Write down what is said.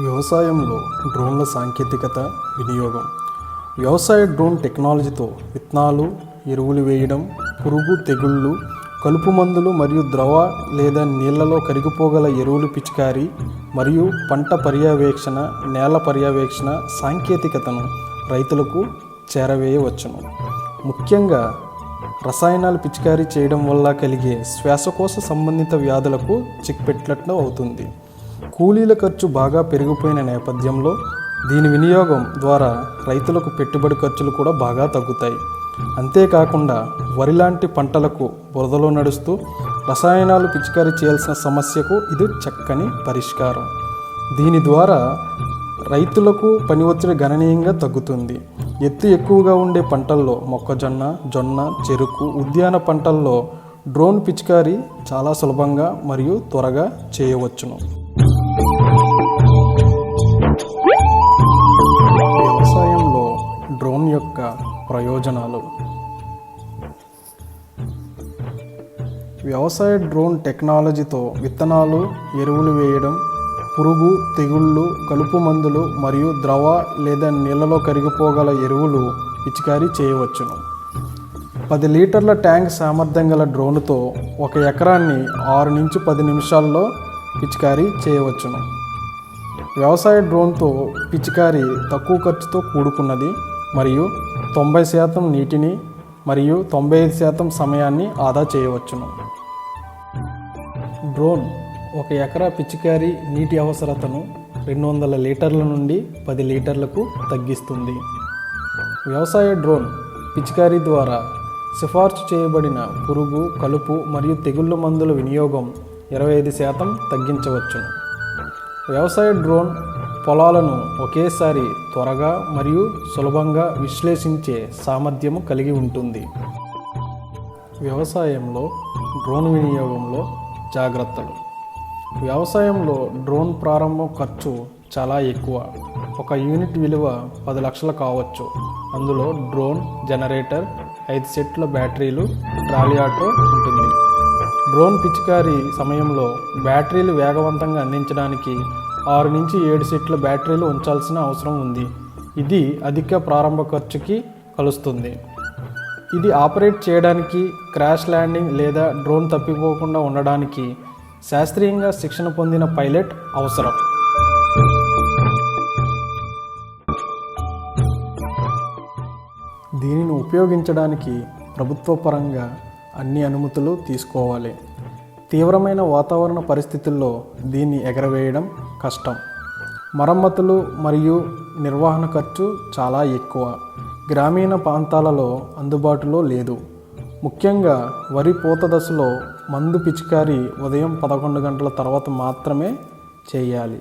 వ్యవసాయంలో డ్రోన్ల సాంకేతికత వినియోగం. వ్యవసాయ డ్రోన్ టెక్నాలజీతో విత్తనాలు, ఎరువులు వేయడం, పురుగు, తెగుళ్ళు, కలుపు మందులు మరియు ద్రవ లేదా నీళ్లలో కరిగిపోగల ఎరువులు పిచికారీ మరియు పంట పర్యవేక్షణ, నేల పర్యవేక్షణ సాంకేతికతను రైతులకు చేరవేయవచ్చును. ముఖ్యంగా రసాయనాలు పిచికారీ చేయడం వల్ల కలిగే శ్వాసకోశ సంబంధిత వ్యాధులకు చెక్ పెట్టినట్లు అవుతుంది. కూలీల ఖర్చు బాగా పెరిగిపోయిన నేపథ్యంలో దీని వినియోగం ద్వారా రైతులకు పెట్టుబడి ఖర్చులు కూడా బాగా తగ్గుతాయి. అంతేకాకుండా వరి లాంటి పంటలకు బురదలో నడుస్తూ రసాయనాలు పిచికారీ చేయాల్సిన సమస్యకు ఇది చక్కని పరిష్కారం. దీని ద్వారా రైతులకు పని ఒత్తిడి గణనీయంగా తగ్గుతుంది. ఎత్తు ఎక్కువగా ఉండే పంటల్లో మొక్కజొన్న, జొన్న, చెరుకు, ఉద్యాన పంటల్లో డ్రోన్ పిచికారీ చాలా సులభంగా మరియు త్వరగా చేయవచ్చును. వ్యవసాయంలో డ్రోన్ యొక్క ప్రయోజనాలు. వ్యవసాయ డ్రోన్ టెక్నాలజీతో విత్తనాలు, ఎరువులు వేయడం, పురుగు, తెగుళ్ళు, కలుపు మందులు మరియు ద్రవ లేదా నీళ్లలో కరిగిపోగల ఎరువులు పిచికారీ చేయవచ్చును. 10 లీటర్ల ట్యాంక్ సామర్థ్యం గల డ్రోన్తో 1 ఎకరాన్ని 6 నుంచి 10 నిమిషాల్లో పిచికారీ చేయవచ్చును. వ్యవసాయ డ్రోన్తో పిచికారీ తక్కువ ఖర్చుతో కూడుకున్నది మరియు 90% నీటిని మరియు 95% సమయాన్ని ఆదా చేయవచ్చును. డ్రోన్ 1 ఎకరా పిచికారీ నీటి అవసరతను 200 లీటర్ల నుండి 10 లీటర్లకు తగ్గిస్తుంది. వ్యవసాయ డ్రోన్ పిచికారీ ద్వారా సిఫార్సు చేయబడిన పురుగు, కలుపు మరియు తెగుళ్ళ మందుల వినియోగం 25% తగ్గించవచ్చును. వ్యవసాయ డ్రోన్ పొలాలను ఒకేసారి త్వరగా మరియు సులభంగా విశ్లేషించే సామర్థ్యము కలిగి ఉంటుంది. వ్యవసాయంలో డ్రోన్ వినియోగంలో జాగ్రత్తలు. వ్యవసాయంలో డ్రోన్ ప్రారంభ ఖర్చు చాలా ఎక్కువ. 1 యూనిట్ విలువ 10 లక్షలు కావచ్చు. అందులో డ్రోన్, జనరేటర్, 5 సెట్ల బ్యాటరీలు, ట్రాలీ ఆటో ఉంటుంది. డ్రోన్ పిచికారీ సమయంలో బ్యాటరీలు వేగవంతంగా అందించడానికి 6 నుంచి 7 సెట్ల బ్యాటరీలు ఉంచాల్సిన అవసరం ఉంది. ఇది అధిక ప్రారంభ ఖర్చుకి కలుస్తుంది. ఇది ఆపరేట్ చేయడానికి, క్రాష్ ల్యాండింగ్ లేదా డ్రోన్ తప్పిపోకుండా ఉండడానికి శాస్త్రీయంగా శిక్షణ పొందిన పైలట్ అవసరం. దీనిని ఉపయోగించడానికి ప్రభుత్వ పరంగా అన్ని అనుమతులు తీసుకోవాలి. తీవ్రమైన వాతావరణ పరిస్థితుల్లో దీన్ని ఎగరవేయడం కష్టం. మరమ్మతులు మరియు నిర్వహణ ఖర్చు చాలా ఎక్కువ. గ్రామీణ ప్రాంతాలలో అందుబాటులో లేదు. ముఖ్యంగా వరి పూత దశలో మందు పిచికారీ ఉదయం 11 గంటల తర్వాత మాత్రమే చేయాలి.